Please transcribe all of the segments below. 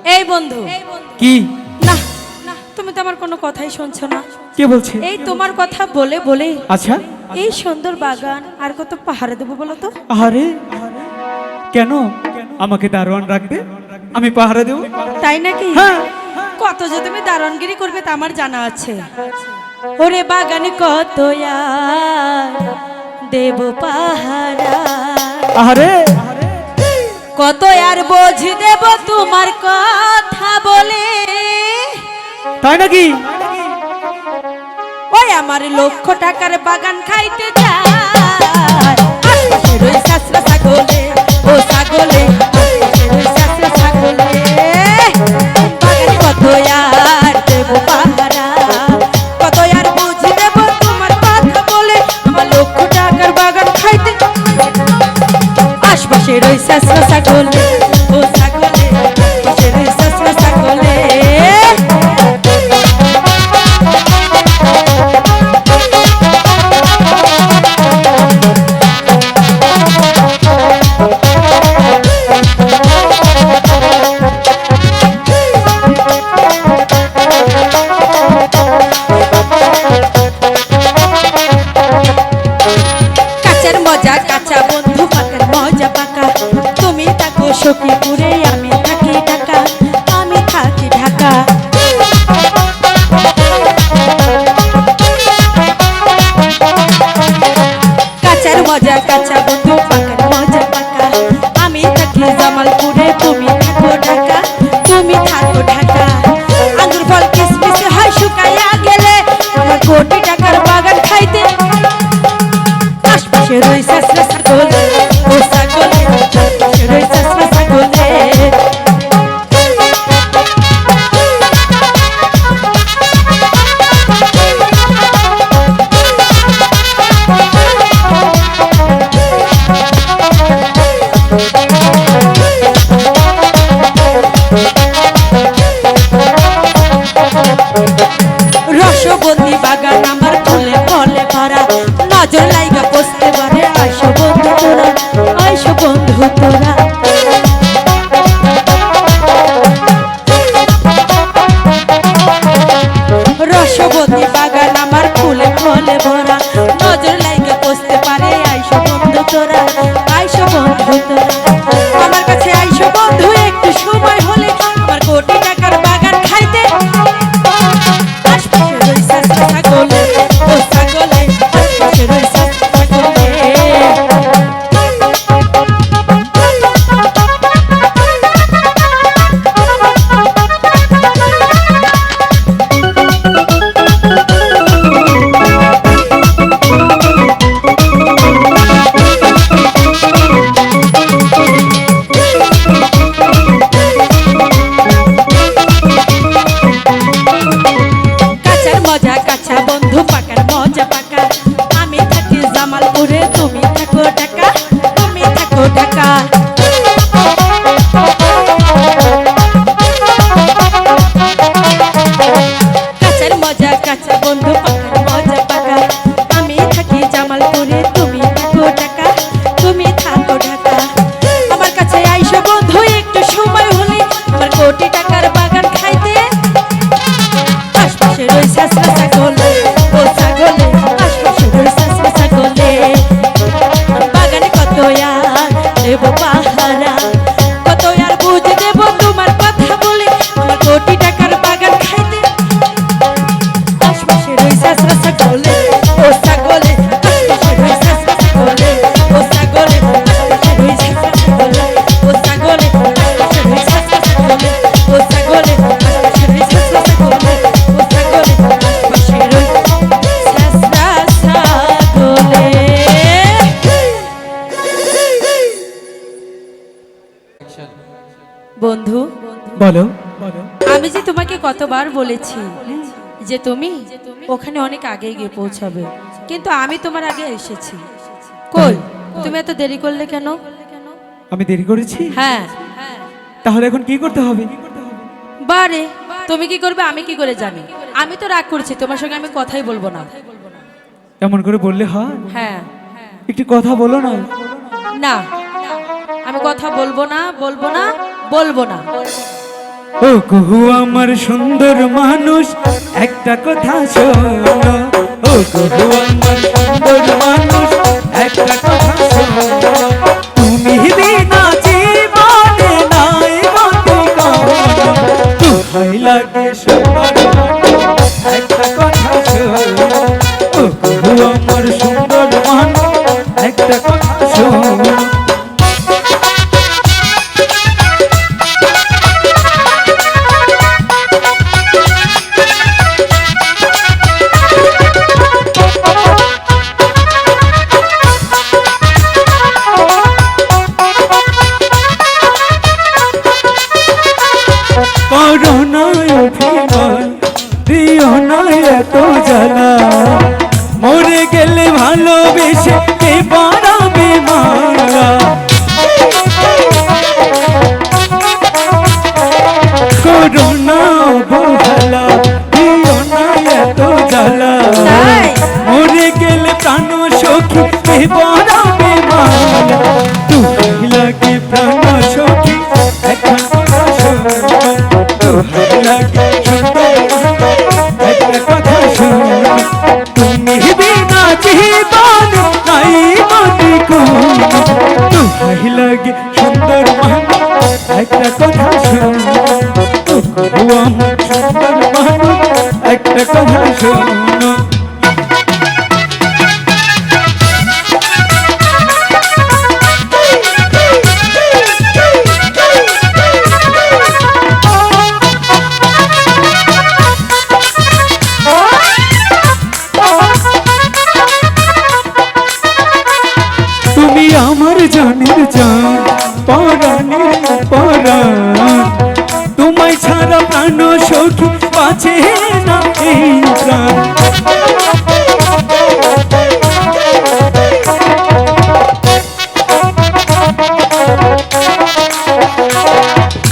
এই বন্ধু কি না তুমি তো আমার কোনো কথাই শুনছো না। কে বলছে? এই তোমার কথা বলে বলে আচ্ছা এই সুন্দর বাগান আর কত পাহাড়ে দেবো বলো তো? আরে কেন আমাকে দারোয়ান রাখবে? আমি পাহারা দেব। তাই নাকি? হ্যাঁ। কত যে তুমি দারোয়ানগিরি করবে তা আমার জানা আছে। ওরে বাগানে কত আর দেব পাহারা, আরে কত আর বোঝ দেব তোমার কথা বলে। তাই নাকি? ওই আমার লক্ষ টাকার বাগান খাইতে যায় আশপাশের ওই শাসরা ছাগলে, ও ছাগলে আশপাশের ওই শাসরা ছাগলে। বাগানে কত আর দেব পাহারা, কত আর বুঝি দেব তোমার কথা বলে। আমার লক্ষ টাকার বাগান খাইতে আশপাশের ওই শাসরা ছাগলে, ও ছাগলে আশপাশের ওই শাসরা ছাগলে। সখীপুরে আমি থাকি ঢাকা, আমি থাকি ঢাকা। কাঁচার মজা কাঁচা বন্ধু, পাকার মজা পাকা। আমি থাকি জামালপুরে, তুমি থাকো ঢাকা, তুমি থাকো ঢাকা। আঙ্গুর ফল কিসমিস হয় শুকাইয়া গেলে আমার কোটি টাকার বাগান খাইতে আশপাশে রই শাসরা ছাগলে, ও ছাগলে আশপাশে রই শাসরা ছাগলে। রসবতী বাগান আমার ফুলে ফলে ভরা, নজর লাইগা বসতে পারে আইসো বন্ধু তোরা, আইসো বন্ধু তোরা। রসবতী বাগান আমার ফুলে ফলে ভরা, নজর লাইগা বসতে পারে আইসো বন্ধু তোরা, আইসো বন্ধু তোরা। আমার কাছে আইসো বন্ধু একটু সময় হলে আমার কোটি টাকার বাগান খাইতে আশপাশে রই শাসরা ছাগলে, ও ছাগলে আশপাশে রই শাসরা ছাগলে। কাঁচার মজা কাঁচা বন্ধু, পাকার মজা পাকা। আমি থাকি জামালপুরে, তুমি থাকো ঢাকা, তুমি থাকো ঢাকা। কাঁচার মজা কাঁচা বন্ধু, পাকার মজা পাকা। আমি থাকি জামালপুরে, তুমি থাকো ঢাকা, তুমি থাকো ঢাকা। আমার কাছে আইসো বন্ধু একটু সময় হলে আমার কোটি টাকার বাগান খাইতে আশপাশে রই শাসরা ছাগলে, ও ছাগলে আশপাশে রই শাসরা ছাগলে। বাগানে কত আর দেব পাহারা, কত আর বুঝ দেব তোমার কথা বলে। আমার কোটি টাকার বাগান খাইতে আশপাশে রই শাসরা ছাগলে, ও ছাগলে আশপাশে রই শাসরা ছাগলে, ও ছাগলে আশপাশে রই শাসরা ছাগলে, ও ছাগলে আশপাশে রই শাসরা ছাগলে, ও ছাগলে আশপাশে রই শাসরা ছাগলে, ও ছাগলে আশপাশে রই শাসরা ছাগলে। বন্ধু বলো। আমি যে তোমাকে কতবার বলেছি যে তুমি ওখানে অনেক আগে গিয়ে পৌঁছাবে, কিন্তু আমি তোমার আগে এসেছি। কই তুমি এত দেরি করলে কেন? আমি দেরি করেছি? হ্যাঁ। তাহলে এখন কি করতে হবে? বারে তুমি কি করবে আমি কি করে জানি? আমি তো রাগ করছি, তোমার সঙ্গে আমি কথাই বলবো না। এমন করে বললে হয়? হ্যাঁ। একটি কথা বলো না। না আমি কথা বলবো না, বলবো না, বলবো না। ও কুহু আমার সুন্দর মানুষ একটা কথা শোনো, ও কুহু আমার সুন্দর মানুষ একটা কথা শোনো, তুমি বিনা জীবনে নাই গতি কোনো, তোমায় লাগে সুন্দর মানুষ একটা কথা শোনো, ও কুহু আমার সুন্দর মানুষ একটা কথা শোনো। করোনায় অভিমান দিও না এত জ্বালা, মরে গেলে ভালোবেসে কে বাড়াবে মালা, করোনা অবহেলা দিও না এত জ্বালা, তাই? মরে গেলে প্রাণ সখী কে বাড়াবে মালা, তুমি লাগে প্রাণ সখী এখন কথা শোনো, তুমি লাগে সুন্দর একটা কথা শোনো, তুমি বিনা জীবন নাই গতি কোনো, তুমি লাগে সুন্দর মানুষ একটা কথা শোনো, ও আমার সুন্দর মানুষ একটা কথা শোনো। তুমি আমার জানের জান পরাণের পরাণ, তোমায় ছাড়া প্রাণ সখী বাঁচে না এই প্রাণ,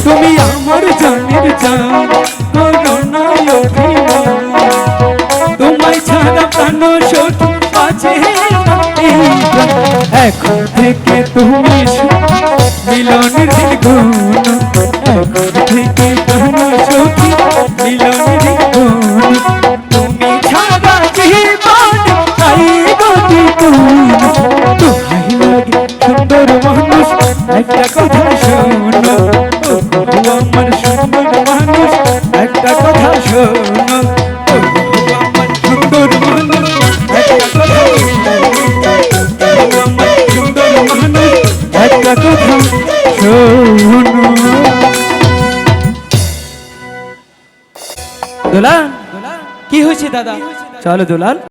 তুমি আমার জানের জান করোনায় অভিমান, তোমায় ছাড়া প্রাণ সখী বাঁচে না এই প্রাণ, এখন থেকে তুমি মিলনের দিন গুণ, এখন থেকে প্রাণ সখী মিলনের দিন গুণ, তুমি ছাড়া জীবন তাই গতি কোনো, তোমায় লাগে সুন্দর মানুষ একটা কথা শোনো, ও আমার সুন্দর মানুষ একটা কথা শোনো, ও আমার সুন্দর মানুষ একটা কথা শোনো, আমার সুন্দর মানুষ একটা কথা শোনো। দোলান কি হয়েছে দাদা? চলো দোলান।